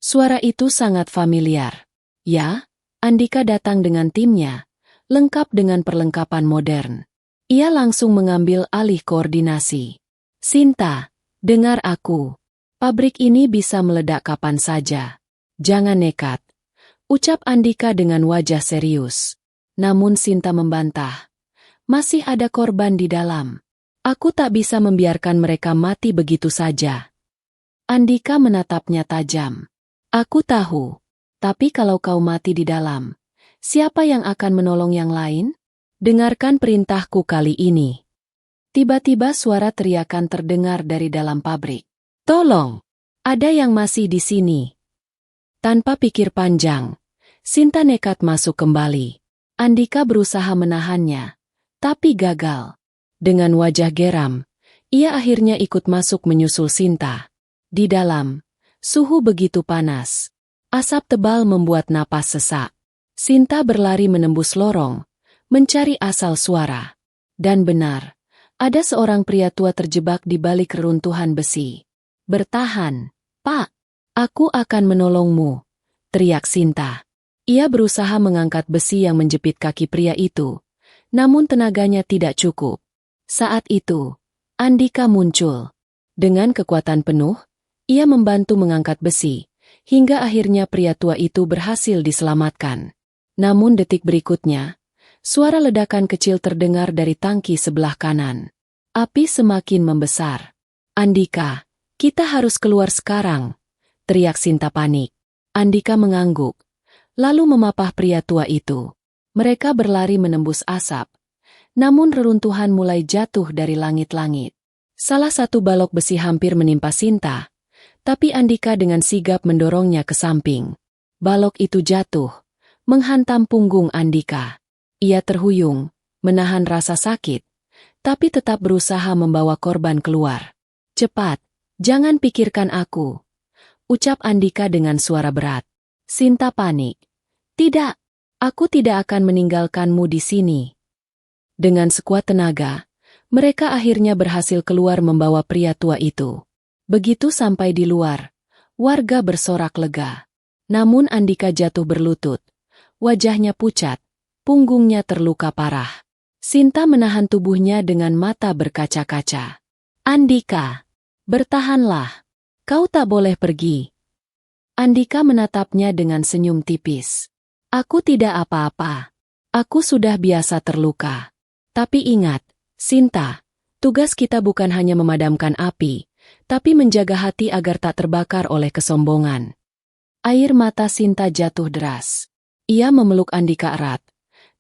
Suara itu sangat familiar. Ya, Andika datang dengan timnya, lengkap dengan perlengkapan modern. Ia langsung mengambil alih koordinasi. Sinta, dengar aku. Pabrik ini bisa meledak kapan saja. Jangan nekat, ucap Andika dengan wajah serius. Namun Sinta membantah. Masih ada korban di dalam. Aku tak bisa membiarkan mereka mati begitu saja. Andika menatapnya tajam. Aku tahu, tapi kalau kau mati di dalam, siapa yang akan menolong yang lain? Dengarkan perintahku kali ini. Tiba-tiba suara teriakan terdengar dari dalam pabrik. Tolong, ada yang masih di sini. Tanpa pikir panjang, Sinta nekat masuk kembali. Andika berusaha menahannya, tapi gagal. Dengan wajah geram, ia akhirnya ikut masuk menyusul Sinta. Di dalam, suhu begitu panas. Asap tebal membuat napas sesak. Sinta berlari menembus lorong, mencari asal suara. Dan benar, ada seorang pria tua terjebak di balik reruntuhan besi. Bertahan, Pak. Aku akan menolongmu, teriak Sinta. Ia berusaha mengangkat besi yang menjepit kaki pria itu, namun tenaganya tidak cukup. Saat itu, Andika muncul. Dengan kekuatan penuh, ia membantu mengangkat besi, hingga akhirnya pria tua itu berhasil diselamatkan. Namun detik berikutnya, suara ledakan kecil terdengar dari tangki sebelah kanan. Api semakin membesar. Andika, kita harus keluar sekarang, teriak Sinta panik. Andika mengangguk, lalu memapah pria tua itu. Mereka berlari menembus asap, namun reruntuhan mulai jatuh dari langit-langit. Salah satu balok besi hampir menimpa Sinta, tapi Andika dengan sigap mendorongnya ke samping. Balok itu jatuh, menghantam punggung Andika. Ia terhuyung, menahan rasa sakit, tapi tetap berusaha membawa korban keluar. Cepat, jangan pikirkan aku, ucap Andika dengan suara berat. Sinta panik. Tidak, aku tidak akan meninggalkanmu di sini. Dengan sekuat tenaga, mereka akhirnya berhasil keluar membawa pria tua itu. Begitu sampai di luar, warga bersorak lega. Namun Andika jatuh berlutut. Wajahnya pucat, punggungnya terluka parah. Sinta menahan tubuhnya dengan mata berkaca-kaca. Andika, bertahanlah. Kau tak boleh pergi. Andika menatapnya dengan senyum tipis. Aku tidak apa-apa. Aku sudah biasa terluka. Tapi ingat, Sinta, tugas kita bukan hanya memadamkan api, tapi menjaga hati agar tak terbakar oleh kesombongan. Air mata Sinta jatuh deras. Ia memeluk Andika erat,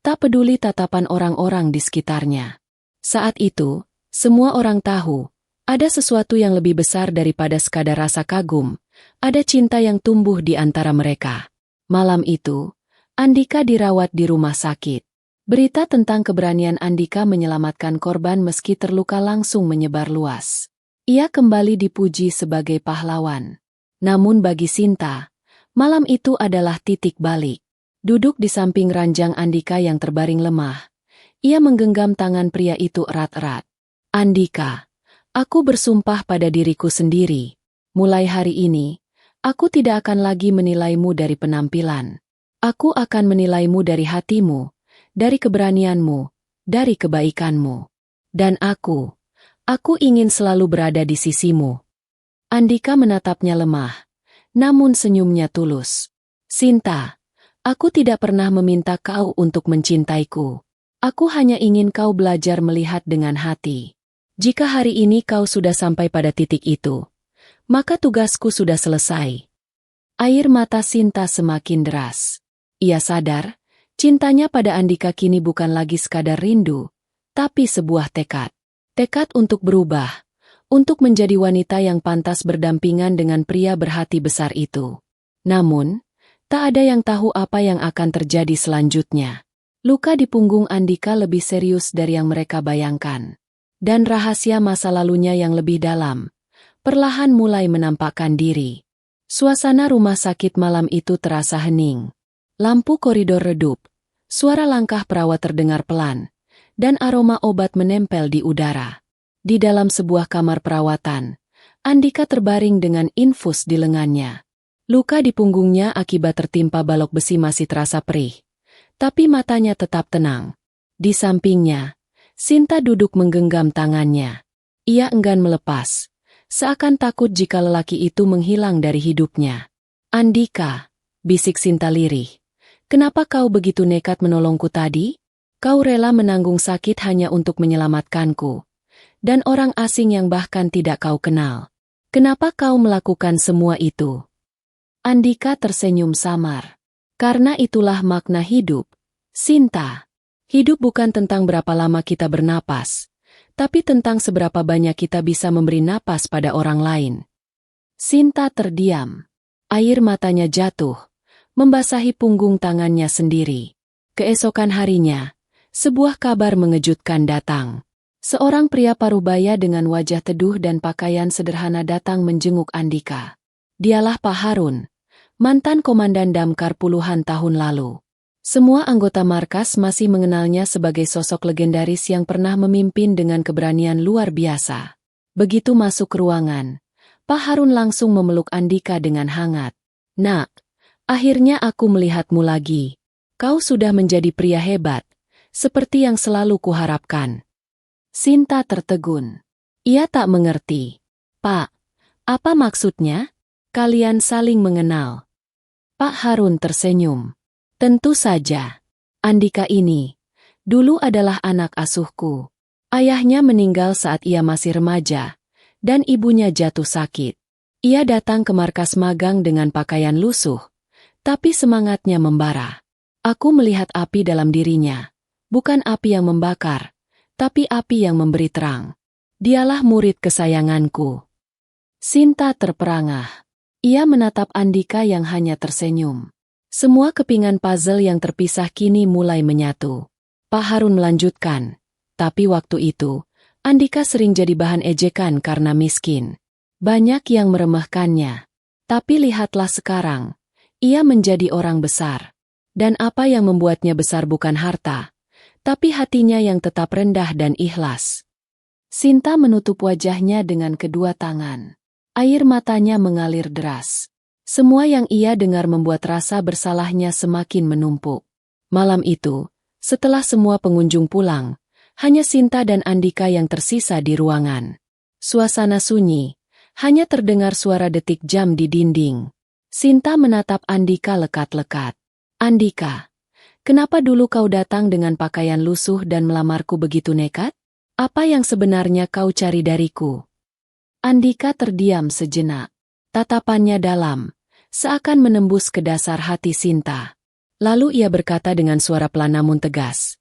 tak peduli tatapan orang-orang di sekitarnya. Saat itu, semua orang tahu, ada sesuatu yang lebih besar daripada sekadar rasa kagum, ada cinta yang tumbuh di antara mereka. Malam itu, Andika dirawat di rumah sakit. Berita tentang keberanian Andika menyelamatkan korban meski terluka langsung menyebar luas. Ia kembali dipuji sebagai pahlawan. Namun bagi Sinta, malam itu adalah titik balik. Duduk di samping ranjang Andika yang terbaring lemah, ia menggenggam tangan pria itu erat-erat. Andika, aku bersumpah pada diriku sendiri. Mulai hari ini, aku tidak akan lagi menilaimu dari penampilan. Aku akan menilaimu dari hatimu, dari keberanianmu, dari kebaikanmu. Dan aku ingin selalu berada di sisimu. Andika menatapnya lemah, namun senyumnya tulus. Sinta, aku tidak pernah meminta kau untuk mencintaiku. Aku hanya ingin kau belajar melihat dengan hati. Jika hari ini kau sudah sampai pada titik itu, maka tugasku sudah selesai. Air mata Sinta semakin deras. Ia sadar, cintanya pada Andika kini bukan lagi sekadar rindu, tapi sebuah tekad. Tekad untuk berubah, untuk menjadi wanita yang pantas berdampingan dengan pria berhati besar itu. Namun, tak ada yang tahu apa yang akan terjadi selanjutnya. Luka di punggung Andika lebih serius dari yang mereka bayangkan. Dan rahasia masa lalunya yang lebih dalam perlahan mulai menampakkan diri. Suasana rumah sakit malam itu terasa hening. Lampu koridor redup, suara langkah perawat terdengar pelan, dan aroma obat menempel di udara. Di dalam sebuah kamar perawatan, Andika terbaring dengan infus di lengannya. Luka di punggungnya akibat tertimpa balok besi masih terasa perih, tapi matanya tetap tenang. Di sampingnya, Sinta duduk menggenggam tangannya. Ia enggan melepas, seakan takut jika lelaki itu menghilang dari hidupnya. "Andika," bisik Sinta lirih, "kenapa kau begitu nekat menolongku tadi? Kau rela menanggung sakit hanya untuk menyelamatkanku. Dan orang asing yang bahkan tidak kau kenal. Kenapa kau melakukan semua itu?" Andika tersenyum samar. "Karena itulah makna hidup, Sinta. Hidup bukan tentang berapa lama kita bernapas, tapi tentang seberapa banyak kita bisa memberi napas pada orang lain." Sinta terdiam. Air matanya jatuh, membasahi punggung tangannya sendiri. Keesokan harinya, sebuah kabar mengejutkan datang. Seorang pria parubaya dengan wajah teduh dan pakaian sederhana datang menjenguk Andika. Dialah Pak Harun, mantan komandan damkar puluhan tahun lalu. Semua anggota markas masih mengenalnya sebagai sosok legendaris yang pernah memimpin dengan keberanian luar biasa. Begitu masuk ruangan, Pak Harun langsung memeluk Andika dengan hangat. "Nak, akhirnya aku melihatmu lagi. Kau sudah menjadi pria hebat, seperti yang selalu kuharapkan." Sinta tertegun. Ia tak mengerti. "Pak, apa maksudnya? Kalian saling mengenal?" Pak Harun tersenyum. "Tentu saja. Andika ini, dulu adalah anak asuhku. Ayahnya meninggal saat ia masih remaja, dan ibunya jatuh sakit. Ia datang ke markas magang dengan pakaian lusuh, tapi semangatnya membara. Aku melihat api dalam dirinya, bukan api yang membakar, tapi api yang memberi terang. Dialah murid kesayanganku." Sinta terperangah. Ia menatap Andika yang hanya tersenyum. Semua kepingan puzzle yang terpisah kini mulai menyatu. Pak Harun melanjutkan, "Tapi waktu itu, Andika sering jadi bahan ejekan karena miskin. Banyak yang meremehkannya. Tapi lihatlah sekarang, ia menjadi orang besar. Dan apa yang membuatnya besar bukan harta, tapi hatinya yang tetap rendah dan ikhlas." Sinta menutup wajahnya dengan kedua tangan. Air matanya mengalir deras. Semua yang ia dengar membuat rasa bersalahnya semakin menumpuk. Malam itu, setelah semua pengunjung pulang, hanya Sinta dan Andika yang tersisa di ruangan. Suasana sunyi, hanya terdengar suara detik jam di dinding. Sinta menatap Andika lekat-lekat. "Andika, kenapa dulu kau datang dengan pakaian lusuh dan melamarku begitu nekat? Apa yang sebenarnya kau cari dariku?" Andika terdiam sejenak. Tatapannya dalam, seakan menembus ke dasar hati Sinta. Lalu ia berkata dengan suara pelan namun tegas,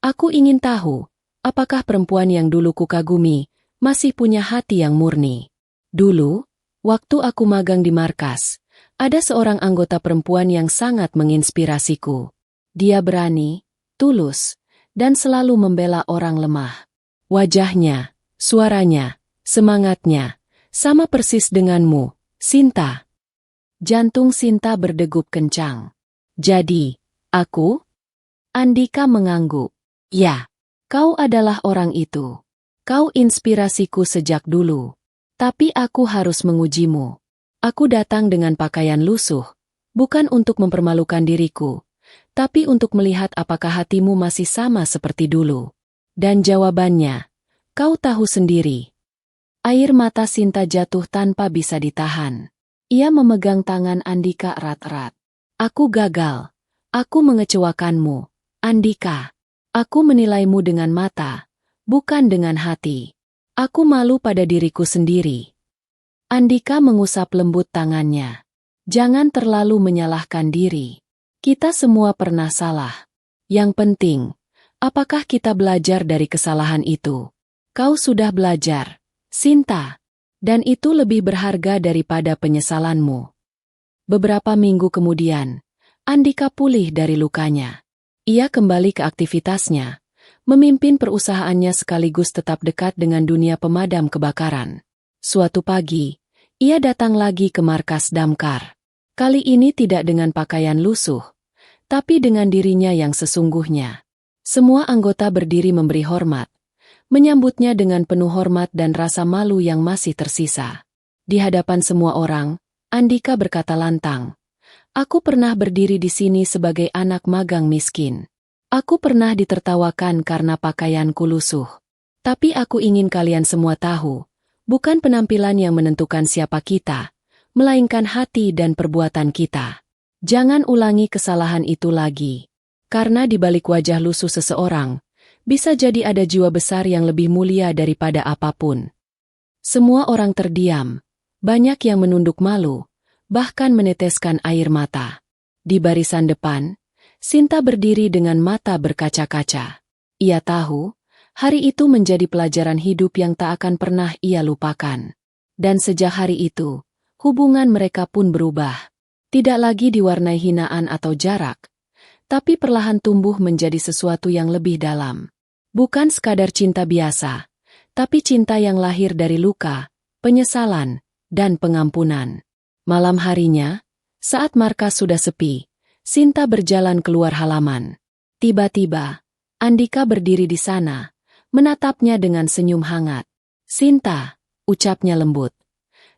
"Aku ingin tahu, apakah perempuan yang dulu kukagumi masih punya hati yang murni? Dulu, waktu aku magang di markas, ada seorang anggota perempuan yang sangat menginspirasiku. Dia berani, tulus, dan selalu membela orang lemah. Wajahnya, suaranya, semangatnya, sama persis denganmu, Sinta." Jantung Sinta berdegup kencang. "Jadi, aku?" Andika mengangguk. "Ya, kau adalah orang itu. Kau inspirasiku sejak dulu. Tapi aku harus mengujimu. Aku datang dengan pakaian lusuh, bukan untuk mempermalukan diriku, tapi untuk melihat apakah hatimu masih sama seperti dulu." Dan jawabannya, kau tahu sendiri. Air mata Sinta jatuh tanpa bisa ditahan. Ia memegang tangan Andika erat-erat. "Aku gagal. Aku mengecewakanmu, Andika. Aku menilaimu dengan mata, bukan dengan hati. Aku malu pada diriku sendiri." Andika mengusap lembut tangannya. "Jangan terlalu menyalahkan diri. Kita semua pernah salah. Yang penting, apakah kita belajar dari kesalahan itu? Kau sudah belajar, Sinta. Dan itu lebih berharga daripada penyesalanmu." Beberapa minggu kemudian, Andika pulih dari lukanya. Ia kembali ke aktivitasnya, memimpin perusahaannya sekaligus tetap dekat dengan dunia pemadam kebakaran. Suatu pagi, ia datang lagi ke markas Damkar. Kali ini tidak dengan pakaian lusuh, tapi dengan dirinya yang sesungguhnya. Semua anggota berdiri memberi hormat, menyambutnya dengan penuh hormat dan rasa malu yang masih tersisa. Di hadapan semua orang, Andika berkata lantang, "Aku pernah berdiri di sini sebagai anak magang miskin. Aku pernah ditertawakan karena pakaianku lusuh. Tapi aku ingin kalian semua tahu, bukan penampilan yang menentukan siapa kita, melainkan hati dan perbuatan kita. Jangan ulangi kesalahan itu lagi. Karena di balik wajah lusuh seseorang, bisa jadi ada jiwa besar yang lebih mulia daripada apapun." Semua orang terdiam, banyak yang menunduk malu, bahkan meneteskan air mata. Di barisan depan, Sinta berdiri dengan mata berkaca-kaca. Ia tahu, hari itu menjadi pelajaran hidup yang tak akan pernah ia lupakan. Dan sejak hari itu, hubungan mereka pun berubah. Tidak lagi diwarnai hinaan atau jarak, tapi perlahan tumbuh menjadi sesuatu yang lebih dalam. Bukan sekadar cinta biasa, tapi cinta yang lahir dari luka, penyesalan, dan pengampunan. Malam harinya, saat markas sudah sepi, Sinta berjalan keluar halaman. Tiba-tiba, Andika berdiri di sana, menatapnya dengan senyum hangat. "Sinta," ucapnya lembut.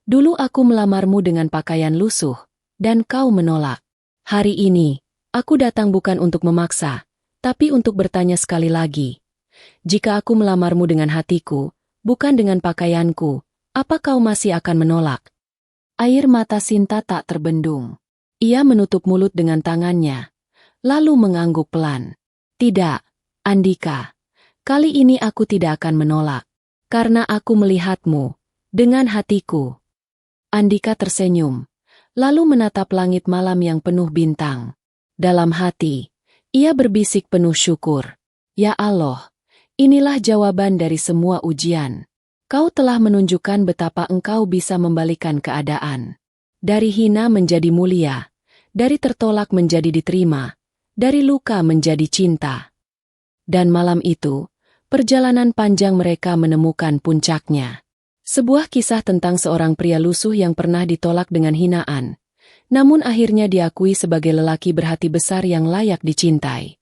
"Dulu aku melamarmu dengan pakaian lusuh, dan kau menolak. Hari ini, aku datang bukan untuk memaksa, tapi untuk bertanya sekali lagi. Jika aku melamarmu dengan hatiku, bukan dengan pakaianku, apa kau masih akan menolak?" Air mata Sinta tak terbendung. Ia menutup mulut dengan tangannya, lalu mengangguk pelan. "Tidak, Andika. Kali ini aku tidak akan menolak. Karena aku melihatmu, dengan hatiku." Andika tersenyum, lalu menatap langit malam yang penuh bintang. Dalam hati, ia berbisik penuh syukur. "Ya Allah, inilah jawaban dari semua ujian. Kau telah menunjukkan betapa engkau bisa membalikan keadaan. Dari hina menjadi mulia, dari tertolak menjadi diterima, dari luka menjadi cinta." Dan malam itu, perjalanan panjang mereka menemukan puncaknya. Sebuah kisah tentang seorang pria lusuh yang pernah ditolak dengan hinaan, namun akhirnya diakui sebagai lelaki berhati besar yang layak dicintai.